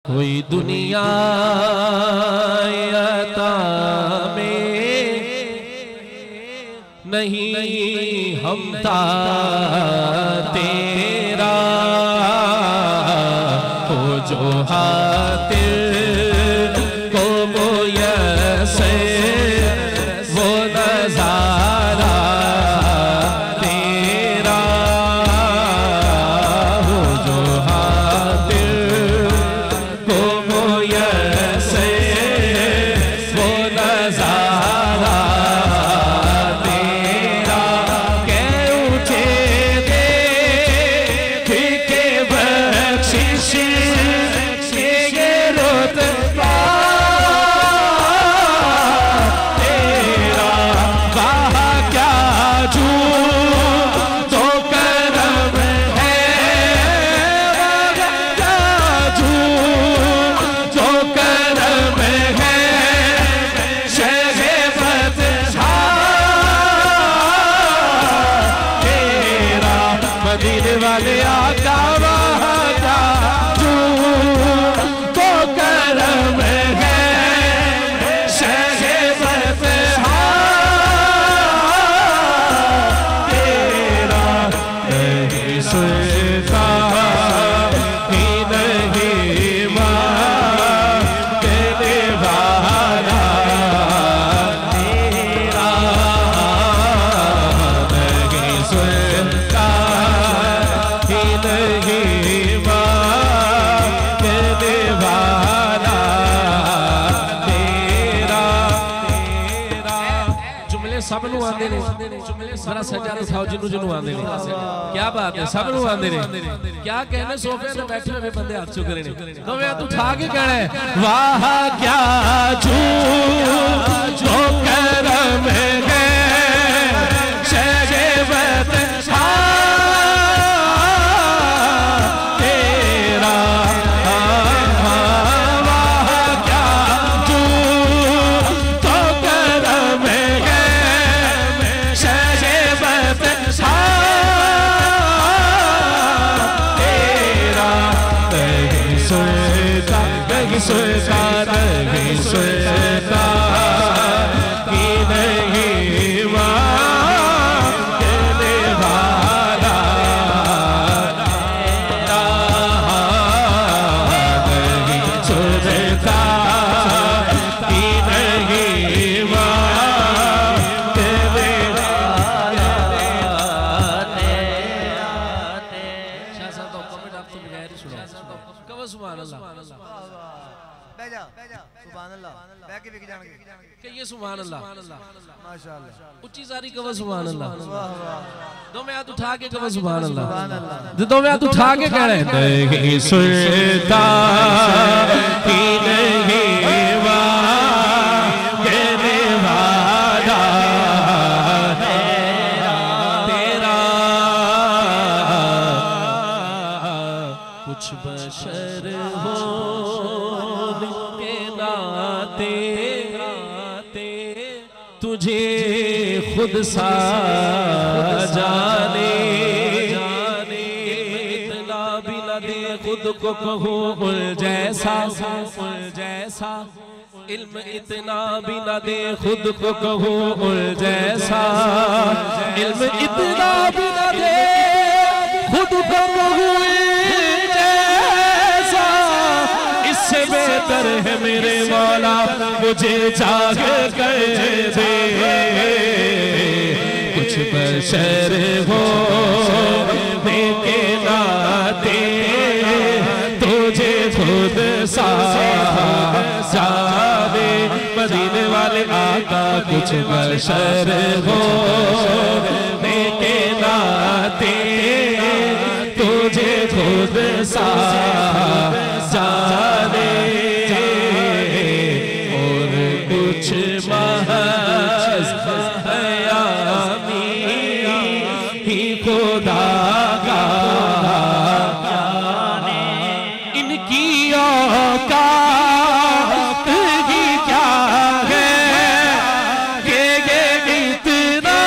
कोई दुनिया अता में नहीं हमता तेरा हो जो हातिर को मुयस्सर वो नजारा तेरा हो जो हातिर को मुयस्सर वो नजारा तेरा के उठे दे के बख्शिश के ये रुतबा तेरा वाह क्या जू तो करम है वाह क्या जू तो करम है शहे फतहा तेरा मदीने वाले आका वाह क्या जू तो करम है शहे फतहा तेरा नहीं सुनता ही नहीं मांगने वाला तेरा नहीं सुनता ही नहीं मांगने वाला तेरा जुमले सब नू आंदे ने जरा सज्जा दिखाओ जिन्नू जिन्नू आंदे ने क्या बात है सब नू आंदे ने क्या कहने सोफे पे बैठे हुए बंदे हाथ चुक रहे ने तो मैं तू उठा के कहना है वाह क्या जू जो करम है शहे फतहा तेरा वाह क्या जू तो करम है शहे फतहा तेरा नहीं सुनता नहीं सुनता नहीं सुनता कि नहीं मांगने वाला तेरा नहीं सुनता कि नहीं मांगने वाला शाह साहब तो कमेंट आप तो बगैर ही सुनो कहो सुभान अल्लाह बैजा सुभान अल्लाह बैठ के भी जाएंगे कि ये सुभान अल्लाह माशाअल्लाह उच्ची सारी कहो सुभान अल्लाह वाह वाह दो में हाथ उठा के कहो सुभान अल्लाह दो में हाथ उठा के कह रहे नहीं सुनता कि नहीं मांगने वाला तेरा कुछ बशर हो के नाते तुझे खुद सा जाने इतना भी न दे खुद को कहो उल जैसा इल्म इतना भी न दे खुद को कहो उल जैसा इल्म इतना भी न दे खुद को कहो जैसा इससे बेहतर है मेरे मौला मुझे जाग कर दे कुछ बशर हो के नाते तुझे खुद सा जाने मदीने वाले आका कुछ बशर हो के नाते तुझे खुद सा जाने और कुछ महज हयामी ही खुदा का इनकी औकात ही क्या है कि ये इतना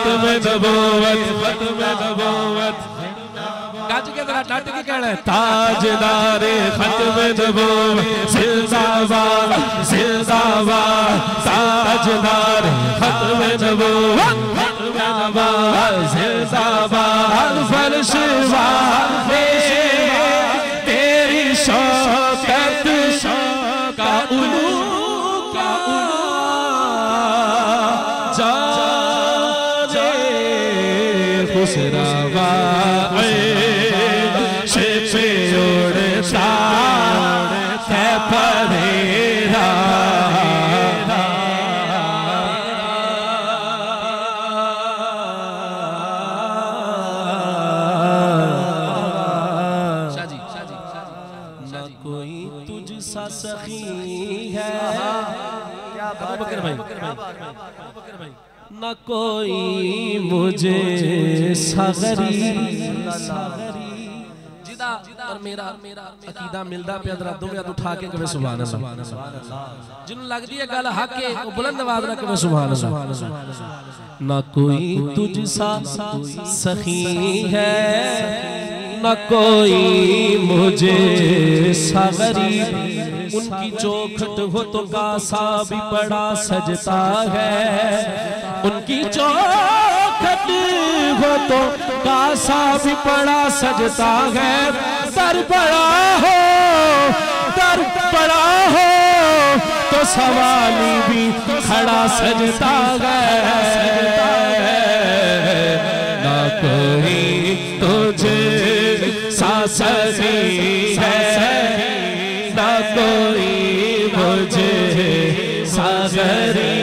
खत्म नबूवत खत्म नबूवत गज के जरा डट के कहना है ताजदारे खत्म नबूवत जिंदाबाद जिंदाबाद ताजदारे खत्म नबूवत जिंदाबाद जिंदाबाद फर्श वाले तेरी शौकत का उलू का जाने खुसरावा पे उड़ता है परेरा न कोई तुझसा सखी है अबू बकर भाई न कोई मुझे सगरी और मेरा अकीदा मिलदा पे जरा दोवें हाथ उठा के कहे सुभान अल्लाह जिन्हों लगदी है गल हक है वो बुलंद आवाज ना कहे सुभान अल्लाह ना कोई तुझसा सखी है न कोई मुझे सागरी उनकी चौखट हो तो कासा भी बड़ा सजता है उनकी चौखट हो तो कासा भी बड़ा सजता है दर बड़ा हो तो सवाली भी खड़ा सजता है ना कोई तुझे सासरी है ना कोई मुझे सागरी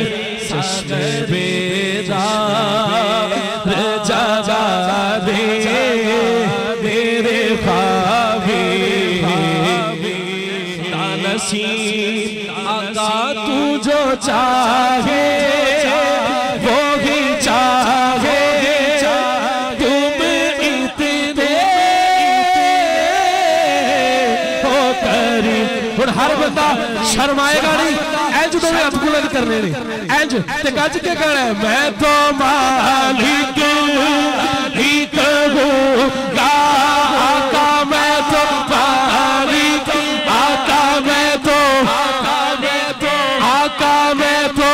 चश्मे बेदार जगा दे मेरे ख्वाबी नसीब आका तू जो चाहे वो ही चाहे तुम इतने हो करी हर बंदा शर्माएगा नहीं इंज तो हथ बुलंद करने ने इंज ते गज के कहना है मैं तो मालिक ही कहूंगा आका मैं तो मालिक आका मैं तो मालिक आका मैं तो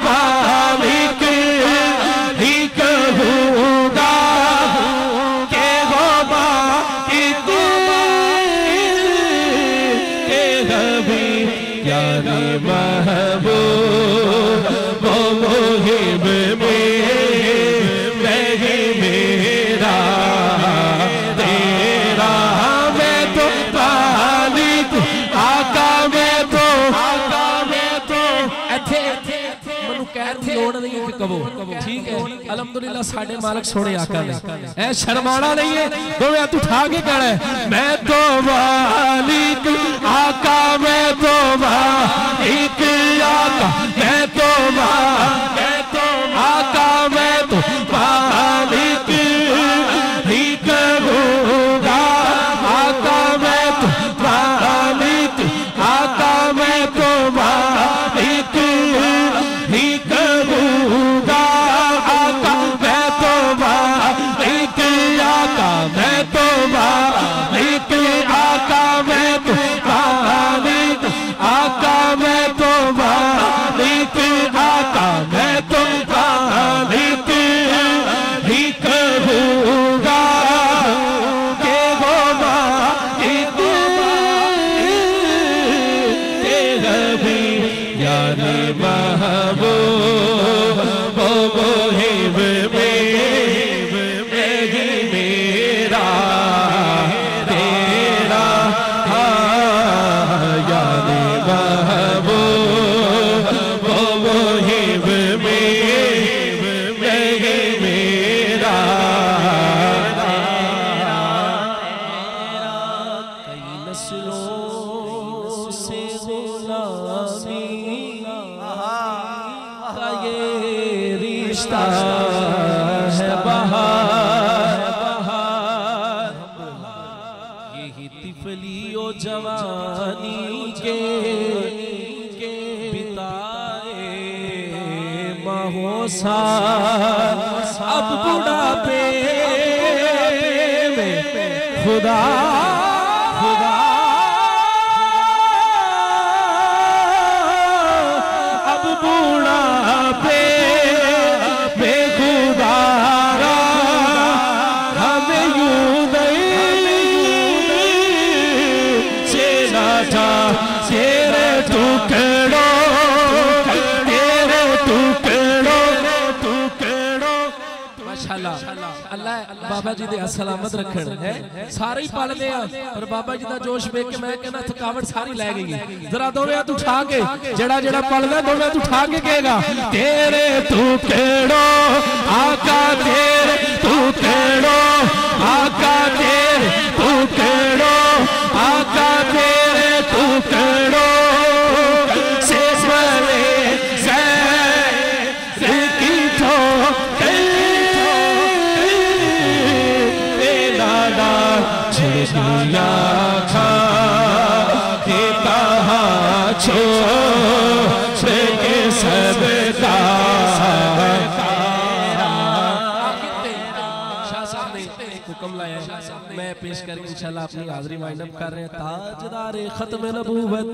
मालिक ही कहूंगा के हो मालिक के हबी यानी महबूब वो मुहिब में नहीं मेरा तेरा मैं तो मालिक आका मैं तो इथे मनु कहण दी लोड़ नहीं है कि कहो ठीक है अलहमदुलिल्लाह साडे मालिक सोने आका ने ऐ शर्माना नहीं है दोवें हाथ उठा के कहना है मैं तो मालिक आका मैं तो मालिक आका मैं तो आका मैं तो मालिक ही कहूंगा आका मैं तो मालिक आका मैं तो मालिक ही कहूंगा आका मैं तो मालिक आका मैं तो मालिक आका मैं तो मालिक आका मैं तो मालिक आका मैं तो मालिक ही कहूंगा के वो मालिक के हबी यानी महबूब वो मुहिब में नहीं मेरा तेरा यानी महबूब वो मुहिब में नहीं मेरा कई नस्लों से गुलामी का ये रिश्ता है बहार यही तिफली ओ जवानी के बिताए हो सार अब बुढ़ापे में खुदा खुदा अब बुढ़ापे में खुदा हमें यूं से ना था तेरे टुकड़ों अल्लाह बाबा जी दे सलामत रखन है सारे ही पालने और बाबा जी दा जोश वेख के मैं कहना थकावट सारी लै गई जरा दोवे हाथ उठा के जेड़ा जेड़ा पलदा दोवे हाथ उठा के कहेगा तेरे टुकड़ों आका तेरे टुकड़ों आका तेरे टुकड़ों आका तेरे टुकड़ों से भले की तो दुनिया खा देता छोड़ के सबका शाह साहब ने हुक्म लाया मैं पेश करके इंशाल्लाह अपनी हाजिरी वाइंड अप कर रहे हैं ताजदार खत्म नबूवत